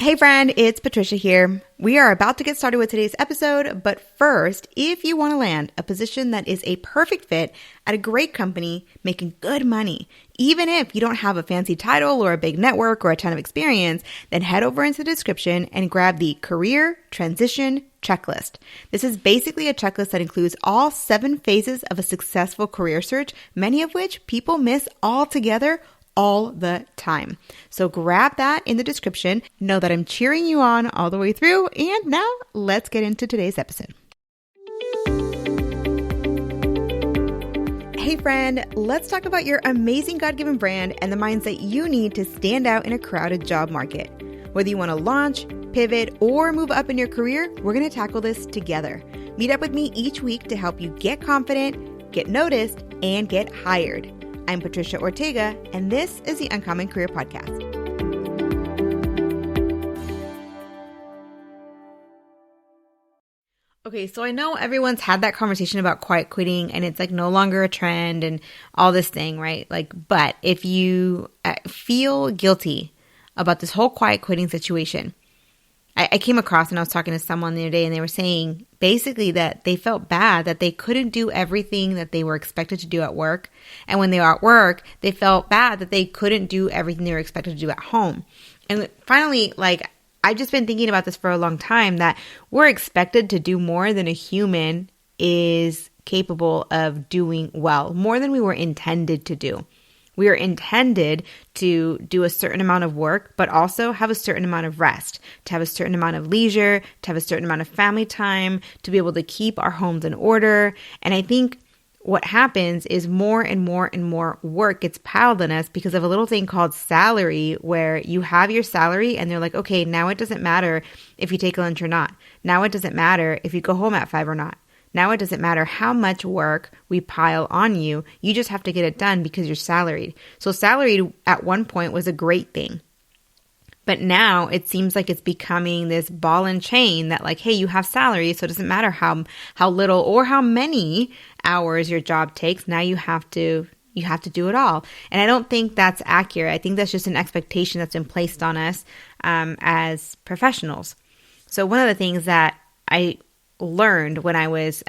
Hey friend, it's Patricia here. We are about to get started with today's episode, but first, if you want to land a position that is a perfect fit at a great company, making good money, even if you don't have a fancy title or a big network or a ton of experience, then head over into the description and grab the Career Transition Checklist. This is basically a checklist that includes all 7 phases of a successful career search, many of which people miss altogether all the time. So grab that in the description. Know that I'm cheering you on all the way through. And now let's get into today's episode. Hey friend, let's talk about your amazing God-given brand and the mindset you need to stand out in a crowded job market. Whether you want to launch, pivot, or move up in your career, we're going to tackle this together. Meet up with me each week to help you get confident, get noticed, and get hired. I'm Patricia Ortega, and this is the Uncommon Career Podcast. Okay, so I know everyone's had that conversation about quiet quitting, and it's like no longer a trend and all this thing, right? But if you feel guilty about this whole quiet quitting situation, I came across and I was talking to someone the other day and they were saying basically that they felt bad that they couldn't do everything that they were expected to do at work. And when they were at work, they felt bad that they couldn't do everything they were expected to do at home. And finally, I've just been thinking about this for a long time, that we're expected to do more than a human is capable of doing well, more than we were intended to do. We are intended to do a certain amount of work, but also have a certain amount of rest, to have a certain amount of leisure, to have a certain amount of family time, to be able to keep our homes in order. And I think what happens is more and more and more work gets piled on us because of a little thing called salary, where you have your salary and they're like, okay, now it doesn't matter if you take a lunch or not. Now it doesn't matter if you go home at 5 or not. Now it doesn't matter how much work we pile on you. You just have to get it done because you're salaried. So salaried at one point was a great thing. But now it seems like it's becoming this ball and chain that hey, you have salary, so it doesn't matter how little or how many hours your job takes. Now you have to do it all. And I don't think that's accurate. I think that's just an expectation that's been placed on us as professionals. So one of the things that I learned when I was,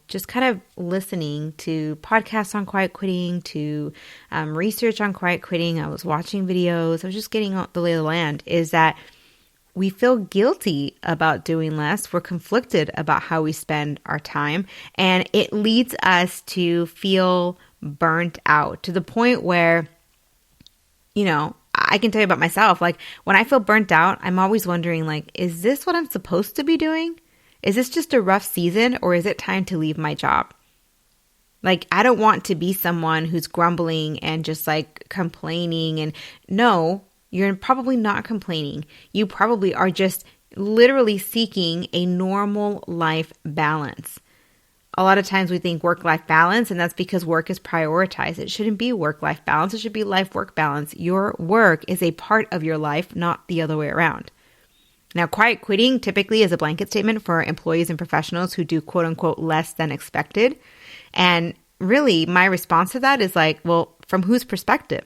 just kind of listening to podcasts on quiet quitting, to research on quiet quitting. I was watching videos. I was just getting the lay of the land, is that we feel guilty about doing less. We're conflicted about how we spend our time, and it leads us to feel burnt out to the point where, I can tell you about myself. When I feel burnt out, I'm always wondering, is this what I'm supposed to be doing? Is this just a rough season, or is it time to leave my job? I don't want to be someone who's grumbling and just complaining. And no, you're probably not complaining. You probably are just literally seeking a normal life balance. A lot of times we think work-life balance, and that's because work is prioritized. It shouldn't be work-life balance. It should be life-work balance. Your work is a part of your life, not the other way around. Now, quiet quitting typically is a blanket statement for employees and professionals who do quote unquote less than expected. And really my response to that is well, from whose perspective?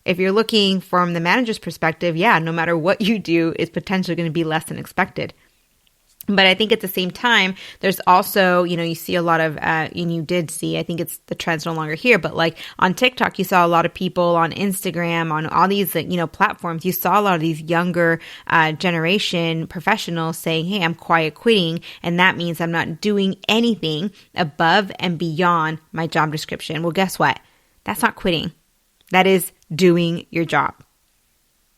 If you're looking from the manager's perspective, yeah, no matter what you do is potentially going to be less than expected. But I think at the same time, there's also, you see a lot of, and you did see, I think it's the trend's no longer here, but on TikTok, you saw a lot of people, on Instagram, on all these, platforms, you saw a lot of these younger generation professionals saying, hey, I'm quiet quitting. And that means I'm not doing anything above and beyond my job description. Well, guess what? That's not quitting. That is doing your job.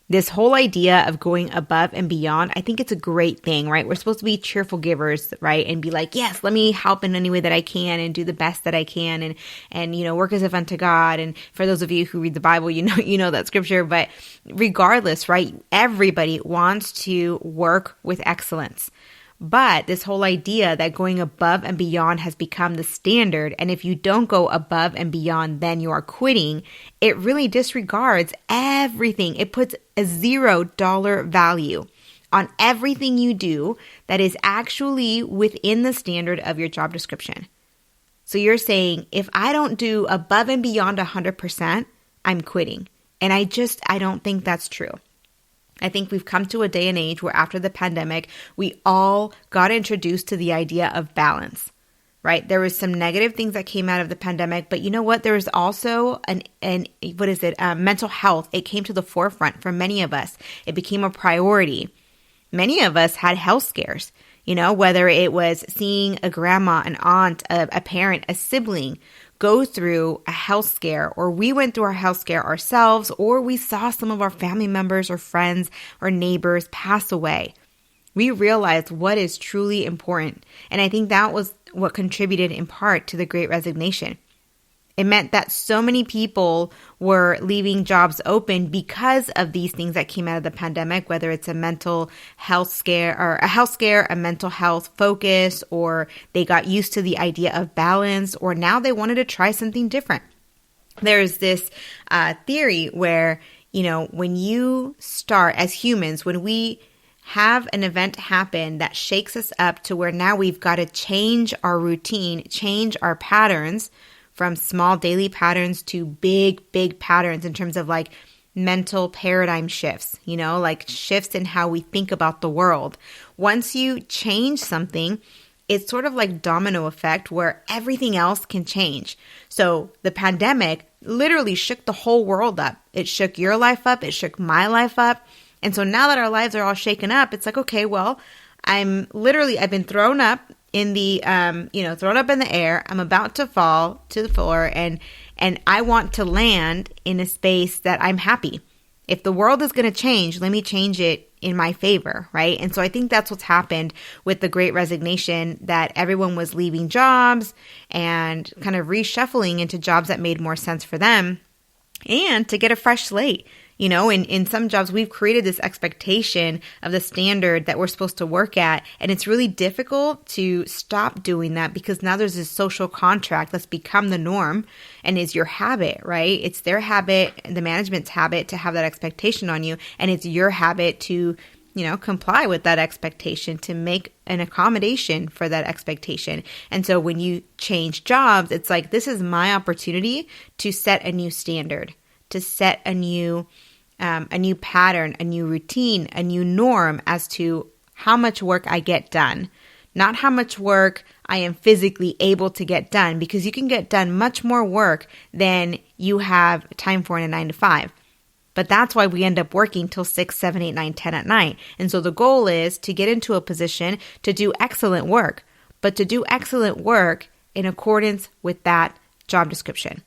This whole idea of going above and beyond, I think it's a great thing, right? We're supposed to be cheerful givers, right? And be yes, let me help in any way that I can and do the best that I can and work as if unto God. And for those of you who read the Bible, you know that scripture. But regardless, right? Everybody wants to work with excellence. But this whole idea that going above and beyond has become the standard, and if you don't go above and beyond, then you are quitting, it really disregards everything. It puts a $0 value on everything you do that is actually within the standard of your job description. So you're saying, if I don't do above and beyond 100%, I'm quitting. And I don't think that's true. I think we've come to a day and age where after the pandemic, we all got introduced to the idea of balance, right? There was some negative things that came out of the pandemic, but you know what? There was also mental health. It came to the forefront for many of us. It became a priority. Many of us had health scares, whether it was seeing a grandma, an aunt, a parent, a sibling go through a health scare, or we went through our health scare ourselves, or we saw some of our family members or friends or neighbors pass away. We realized what is truly important. And I think that was what contributed in part to the Great Resignation. It meant that so many people were leaving jobs open because of these things that came out of the pandemic, whether it's a mental health scare or a mental health focus, or they got used to the idea of balance, or now they wanted to try something different. There's this theory where, when you start as humans, when we have an event happen that shakes us up to where now we've got to change our routine, change our patterns, from small daily patterns to big, big patterns in terms of like mental paradigm shifts, like shifts in how we think about the world. Once you change something, it's sort of like domino effect where everything else can change. So the pandemic literally shook the whole world up. It shook your life up. It shook my life up. And so now that our lives are all shaken up, it's like, okay, well, I've been thrown up in the, thrown up in the air. I'm about to fall to the floor, and I want to land in a space that I'm happy. If the world is going to change, let me change it in my favor, right? And so I think that's what's happened with the Great Resignation, that everyone was leaving jobs and kind of reshuffling into jobs that made more sense for them, and to get a fresh slate. In some jobs, we've created this expectation of the standard that we're supposed to work at. And it's really difficult to stop doing that because now there's this social contract that's become the norm and is your habit, right? It's their habit, the management's habit to have that expectation on you. And it's your habit to, comply with that expectation, to make an accommodation for that expectation. And so when you change jobs, it's like, this is my opportunity to set a new standard, to set a new pattern, a new routine, a new norm as to how much work I get done, not how much work I am physically able to get done, because you can get done much more work than you have time for in a 9 to 5. But that's why we end up working till 6, 7, 8, 9, 10 at night. And so the goal is to get into a position to do excellent work, but to do excellent work in accordance with that job description.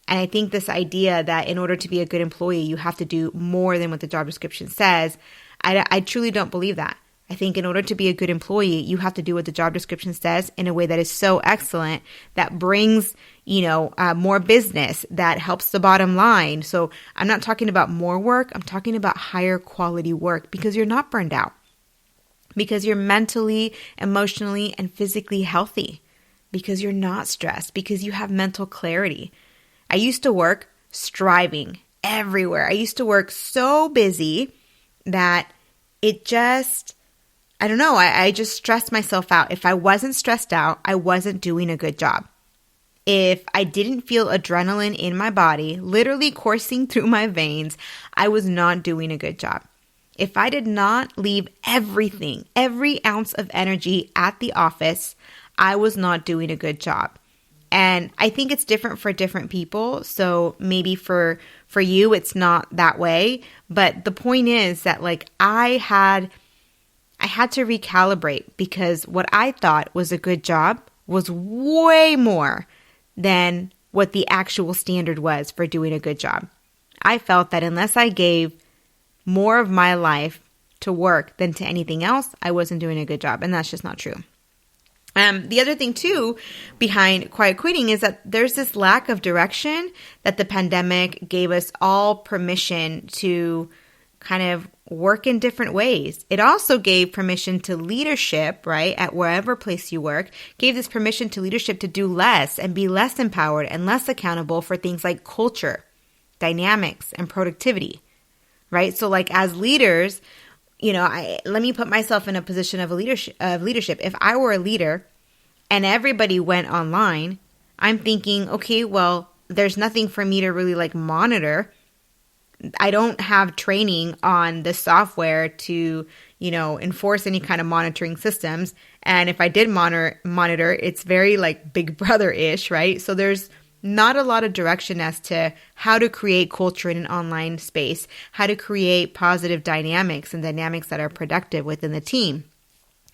And I think this idea that in order to be a good employee, you have to do more than what the job description says, I truly don't believe that. I think in order to be a good employee, you have to do what the job description says in a way that is so excellent that brings, more business, that helps the bottom line. So I'm not talking about more work. I'm talking about higher quality work, because you're not burned out, because you're mentally, emotionally, and physically healthy, because you're not stressed, because you have mental clarity. I used to work striving everywhere. I used to work so busy that it just, I just stressed myself out. If I wasn't stressed out, I wasn't doing a good job. If I didn't feel adrenaline in my body, literally coursing through my veins, I was not doing a good job. If I did not leave everything, every ounce of energy at the office, I was not doing a good job. And I think it's different for different people. So maybe for you, it's not that way. But the point is that I had to recalibrate, because what I thought was a good job was way more than what the actual standard was for doing a good job. I felt that unless I gave more of my life to work than to anything else, I wasn't doing a good job. And that's just not true. The other thing too behind quiet quitting is that there's this lack of direction that the pandemic gave us all permission to kind of work in different ways. It also gave permission to leadership, right, at wherever place you work, gave this permission to leadership to do less and be less empowered and less accountable for things like culture, dynamics, and productivity, right? So as leaders, let me put myself in a position of leadership. If I were a leader and everybody went online, I'm thinking, okay, well, there's nothing for me to really monitor. I don't have training on the software to, enforce any kind of monitoring systems. And if I did monitor, it's very like Big Brother-ish, right? So there's not a lot of direction as to how to create culture in an online space, how to create positive dynamics and dynamics that are productive within the team,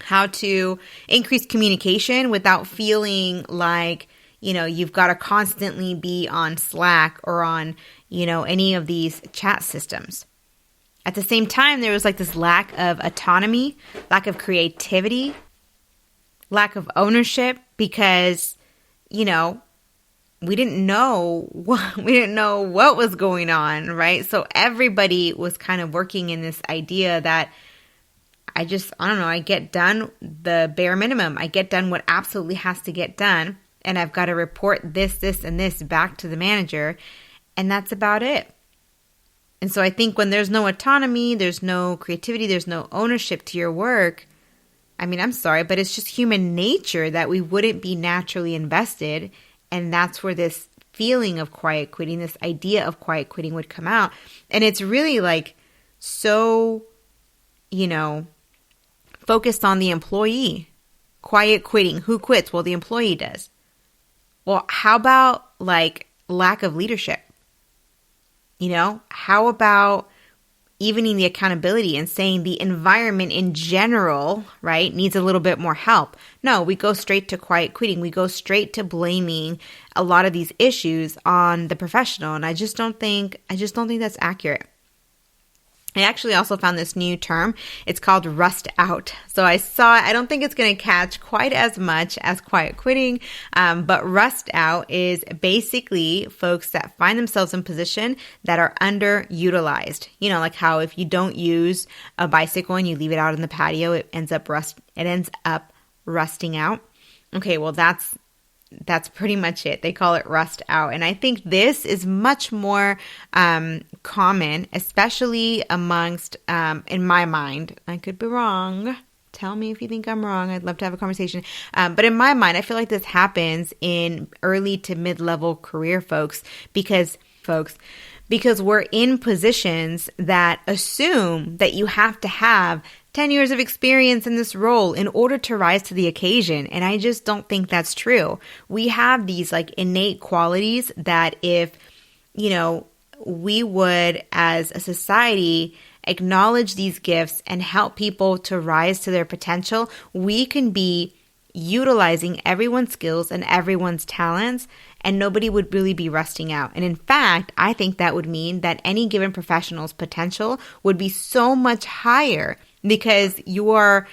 how to increase communication without feeling like, you've got to constantly be on Slack or on, any of these chat systems. At the same time, there was like this lack of autonomy, lack of creativity, lack of ownership because, we didn't know what was going on, right? So everybody was kind of working in this idea that I don't know, I get done the bare minimum. I get done what absolutely has to get done. And I've got to report this, and this back to the manager. And that's about it. And so I think when there's no autonomy, there's no creativity, there's no ownership to your work, I mean, I'm sorry, but it's just human nature that we wouldn't be naturally invested. And that's where this feeling of quiet quitting, this idea of quiet quitting would come out. And it's really like so, focused on the employee. Quiet quitting. Who quits? Well, the employee does. Well, how about like lack of leadership? How about evening the accountability and saying the environment in general, right, needs a little bit more help? No, we go straight to quiet quitting. We go straight to blaming a lot of these issues on the professional. And I just don't think that's accurate. I actually also found this new term. It's called rust out. So I don't think it's going to catch quite as much as quiet quitting, but rust out is basically folks that find themselves in position that are underutilized. Like how if you don't use a bicycle and you leave it out in the patio, it ends up rusting out. Okay, well that's pretty much it. They call it rust out. And I think this is much more common, especially amongst, in my mind, I could be wrong. Tell me if you think I'm wrong. I'd love to have a conversation. But in my mind, I feel like this happens in early to mid-level career folks because we're in positions that assume that you have to have 10 years of experience in this role in order to rise to the occasion. And I just don't think that's true. We have these like innate qualities that if, we would as a society acknowledge these gifts and help people to rise to their potential, we can be utilizing everyone's skills and everyone's talents, and nobody would really be rusting out. And in fact, I think that would mean that any given professional's potential would be so much higher because you are,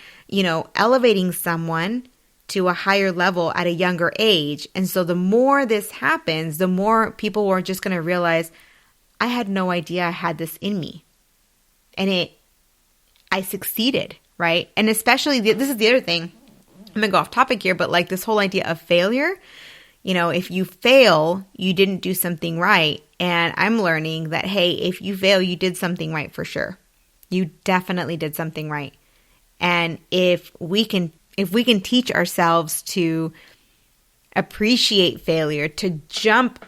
elevating someone to a higher level at a younger age. And so the more this happens, the more people are just going to realize, I had no idea I had this in me. And I succeeded, right? And especially, this is the other thing, I'm going to go off topic here, but like this whole idea of failure, if you fail, you didn't do something right. And I'm learning that, hey, if you fail, you did something right for sure. You definitely did something right. And if we can teach ourselves to appreciate failure, to jump,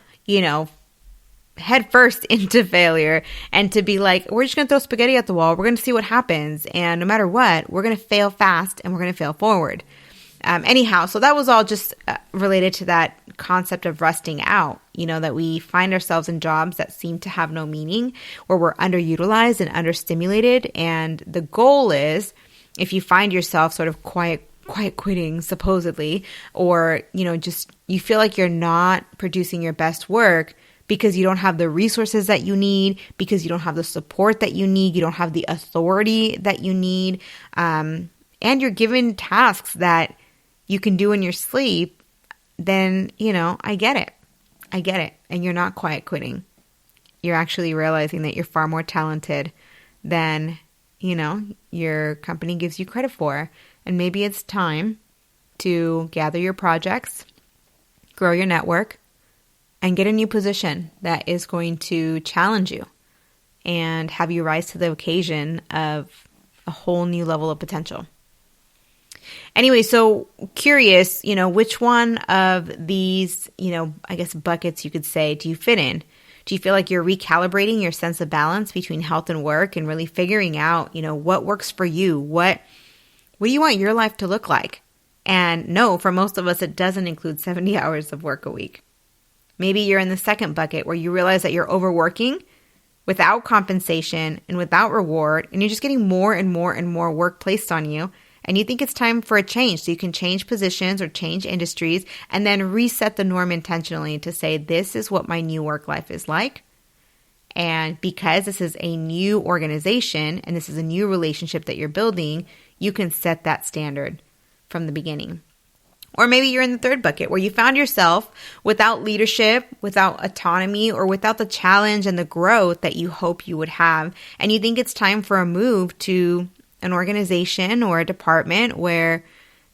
head first into failure and to be like, we're just going to throw spaghetti at the wall. We're going to see what happens. And no matter what, we're going to fail fast and we're going to fail forward. Anyhow, so that was all just related to that concept of rusting out, that we find ourselves in jobs that seem to have no meaning, where we're underutilized and understimulated. And the goal is, if you find yourself sort of quiet quitting, supposedly, or, just you feel like you're not producing your best work because you don't have the resources that you need, because you don't have the support that you need, you don't have the authority that you need, and you're given tasks that you can do in your sleep, then, I get it. And you're not quiet quitting. You're actually realizing that you're far more talented than, your company gives you credit for. And maybe it's time to gather your projects, grow your network, and get a new position that is going to challenge you and have you rise to the occasion of a whole new level of potential. Anyway, so curious, which one of these, I guess buckets you could say, do you fit in? Do you feel like you're recalibrating your sense of balance between health and work and really figuring out, what works for you? What do you want your life to look like? And no, for most of us, it doesn't include 70 hours of work a week. Maybe you're in the second bucket where you realize that you're overworking without compensation and without reward, and you're just getting more and more and more work placed on you. And you think it's time for a change, so you can change positions or change industries and then reset the norm intentionally to say, this is what my new work life is like. And because this is a new organization and this is a new relationship that you're building, you can set that standard from the beginning. Or maybe you're in the third bucket where you found yourself without leadership, without autonomy, or without the challenge and the growth that you hope you would have. And you think it's time for a move to an organization or a department where,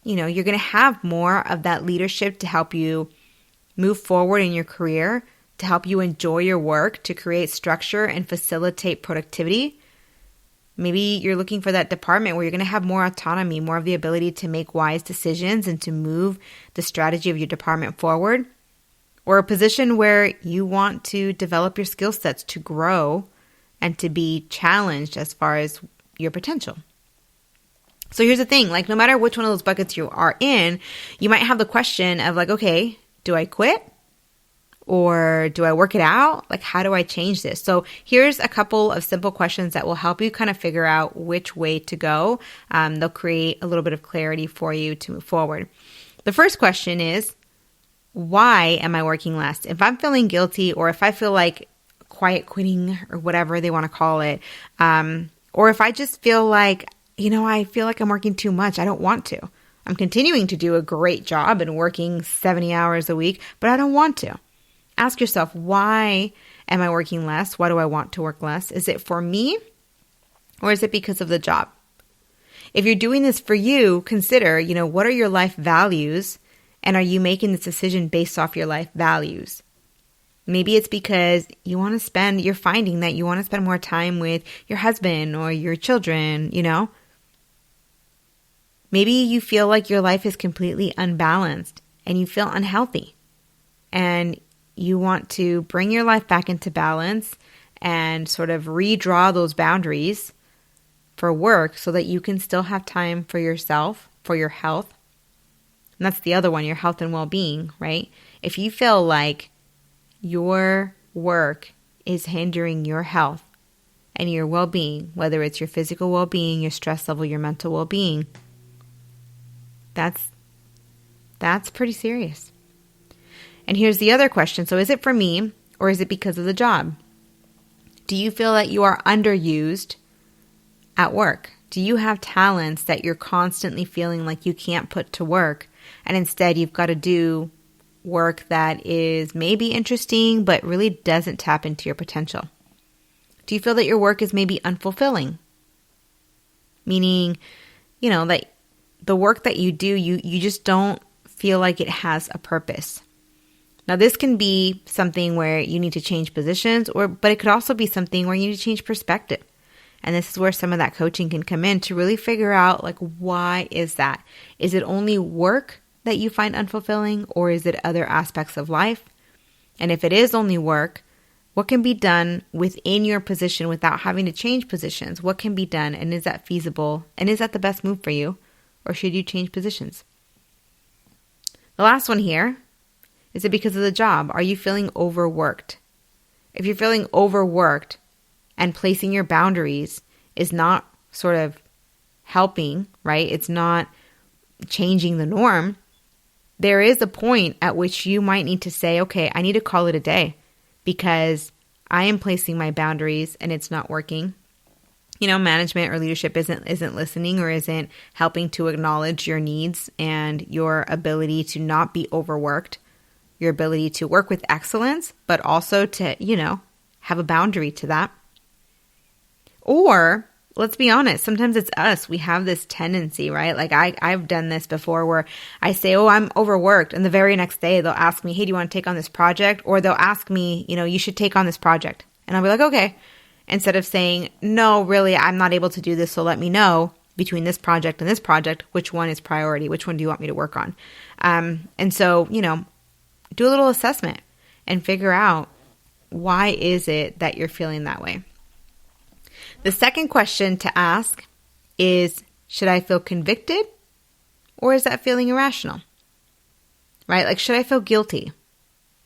you're going to have more of that leadership to help you move forward in your career, to help you enjoy your work, to create structure and facilitate productivity. Maybe you're looking for that department where you're going to have more autonomy, more of the ability to make wise decisions and to move the strategy of your department forward. Or a position where you want to develop your skill sets to grow and to be challenged as far as your potential. So here's the thing, no matter which one of those buckets you are in, you might have the question of okay, do I quit? Or do I work it out? How do I change this? So here's a couple of simple questions that will help you kind of figure out which way to go. They'll create a little bit of clarity for you to move forward. The first question is, why am I working less? If I'm feeling guilty, or if I feel like quiet quitting or whatever they want to call it, or if I just feel like, I feel like I'm working too much, I don't want to. I'm continuing to do a great job and working 70 hours a week, but I don't want to. Ask yourself, why am I working less? Why do I want to work less? Is it for me, or is it because of the job? If you're doing this for you, consider, what are your life values, and are you making this decision based off your life values? Maybe it's because you're finding that you want to spend more time with your husband or your children, Maybe you feel like your life is completely unbalanced and you feel unhealthy, and you want to bring your life back into balance and sort of redraw those boundaries for work so that you can still have time for yourself, for your health. And that's the other one, your health and well-being, right? If you feel like your work is hindering your health and your well-being, whether it's your physical well-being, your stress level, your mental well-being, that's pretty serious. And here's the other question. So is it for me, or is it because of the job? Do you feel that you are underused at work? Do you have talents that you're constantly feeling like you can't put to work, and instead you've got to do work that is maybe interesting but really doesn't tap into your potential? Do you feel that your work is maybe unfulfilling? Meaning, that the work that you do, you just don't feel like it has a purpose. Now, this can be something where you need to change positions, but it could also be something where you need to change perspective. And this is where some of that coaching can come in to really figure out, why is that? Is it only work that you find unfulfilling, or is it other aspects of life? And if it is only work, what can be done within your position without having to change positions? What can be done, and is that feasible? And is that the best move for you? Or should you change positions? The last one here, is it because of the job? Are you feeling overworked? If you're feeling overworked and placing your boundaries is not sort of helping, right? It's not changing the norm. There is a point at which you might need to say, okay, I need to call it a day because I am placing my boundaries and it's not working. Management or leadership isn't listening or isn't helping to acknowledge your needs and your ability to not be overworked, your ability to work with excellence, but also to, have a boundary to that. Or let's be honest, sometimes it's us. We have this tendency, right? I've done this before where I say, oh, I'm overworked. And the very next day they'll ask me, hey, do you want to take on this project? Or they'll ask me, you should take on this project. And I'll be like, okay. Instead of saying, no, really, I'm not able to do this, so let me know between this project and this project, which one is priority? Which one do you want me to work on? And so, do a little assessment and figure out why is it that you're feeling that way? The second question to ask is, should I feel convicted or is that feeling irrational? Right? Like, should I feel guilty?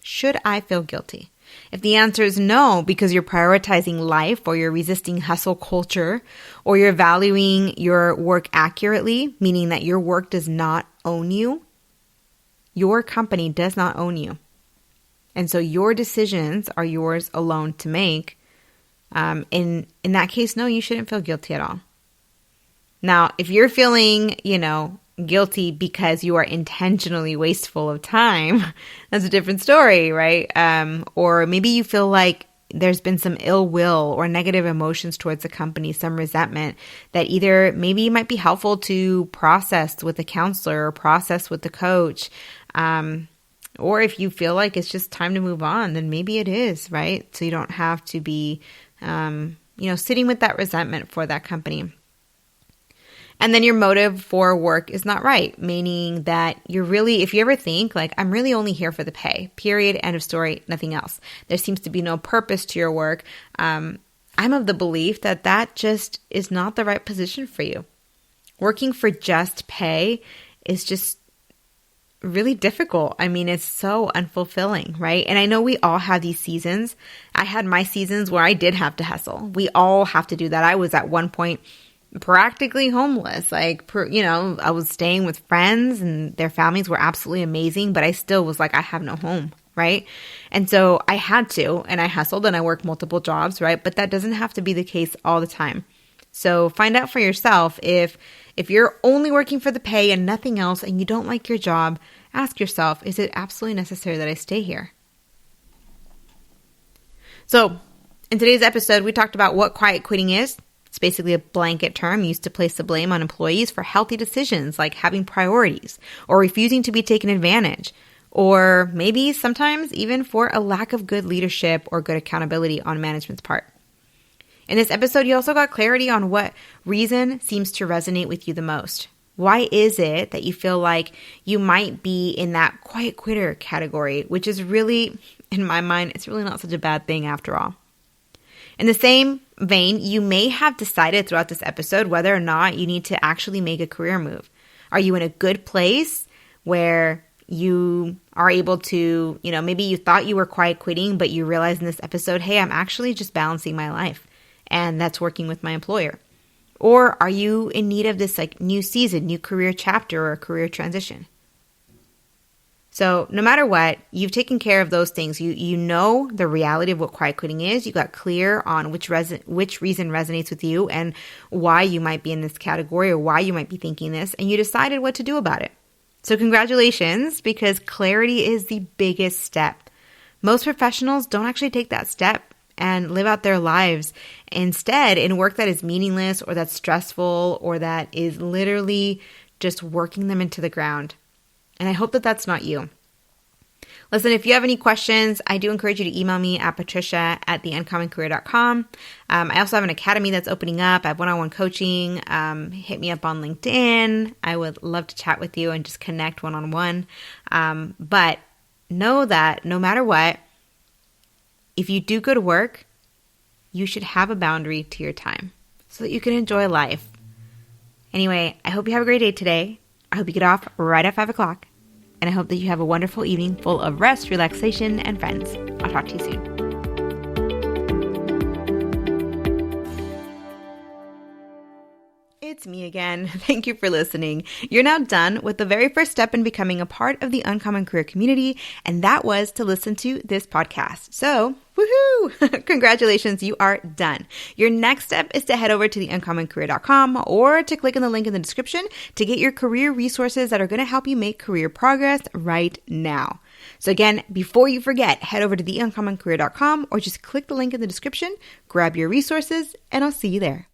Should I feel guilty? If the answer is no, because you're prioritizing life or you're resisting hustle culture or you're valuing your work accurately, meaning that your work does not own you, your company does not own you. And so your decisions are yours alone to make. In that case, no, you shouldn't feel guilty at all. Now, if you're feeling, guilty because you are intentionally wasteful of time, that's a different story, right? Or maybe you feel like there's been some ill will or negative emotions towards the company, some resentment that either maybe might be helpful to process with a counselor or process with the coach. Or if you feel like it's just time to move on, then maybe it is, right? So you don't have to be, sitting with that resentment for that company. And then your motive for work is not right, meaning that you're really, if you ever think like, I'm really only here for the pay, period, end of story, nothing else. There seems to be no purpose to your work. I'm of the belief that that just is not the right position for you. Working for just pay is just really difficult. I mean, it's so unfulfilling, right? And I know we all have these seasons. I had my seasons where I did have to hustle. We all have to do that. I was at one point practically homeless. I was staying with friends and their families were absolutely amazing, but I still was like, I have no home, right? And so I had to, and I hustled and I worked multiple jobs, right? But that doesn't have to be the case all the time. So find out for yourself if you're only working for the pay and nothing else and you don't like your job, ask yourself, is it absolutely necessary that I stay here? So in today's episode, we talked about what quiet quitting is. It's basically a blanket term used to place the blame on employees for healthy decisions like having priorities or refusing to be taken advantage, or maybe sometimes even for a lack of good leadership or good accountability on management's part. In this episode, you also got clarity on what reason seems to resonate with you the most. Why is it that you feel like you might be in that quiet quitter category, which is really, in my mind, it's really not such a bad thing after all. In the same vein, you may have decided throughout this episode whether or not you need to actually make a career move. Are you in a good place where you are able to, maybe you thought you were quiet quitting, but you realized in this episode, hey, I'm actually just balancing my life, and that's working with my employer. Or are you in need of this like new season, new career chapter, or career transition? So no matter what, you've taken care of those things. You know the reality of what quiet quitting is. You got clear on which reason resonates with you and why you might be in this category or why you might be thinking this, and you decided what to do about it. So congratulations, because clarity is the biggest step. Most professionals don't actually take that step and live out their lives instead in work that is meaningless or that's stressful or that is literally just working them into the ground. And I hope that that's not you. Listen, if you have any questions, I do encourage you to email me at patricia@theuncommoncareer.com. I also have an academy that's opening up. I have one-on-one coaching. Hit me up on LinkedIn. I would love to chat with you and just connect one-on-one. But know that no matter what, if you do good work, you should have a boundary to your time so that you can enjoy life. Anyway, I hope you have a great day today. I hope you get off right at 5 o'clock. And I hope that you have a wonderful evening full of rest, relaxation, and friends. I'll talk to you soon. It's me again. Thank you for listening. You're now done with the very first step in becoming a part of the Uncommon Career community, and that was to listen to this podcast. So, woohoo! Congratulations, you are done. Your next step is to head over to theuncommoncareer.com or to click on the link in the description to get your career resources that are going to help you make career progress right now. So again, before you forget, head over to theuncommoncareer.com or just click the link in the description, grab your resources, and I'll see you there.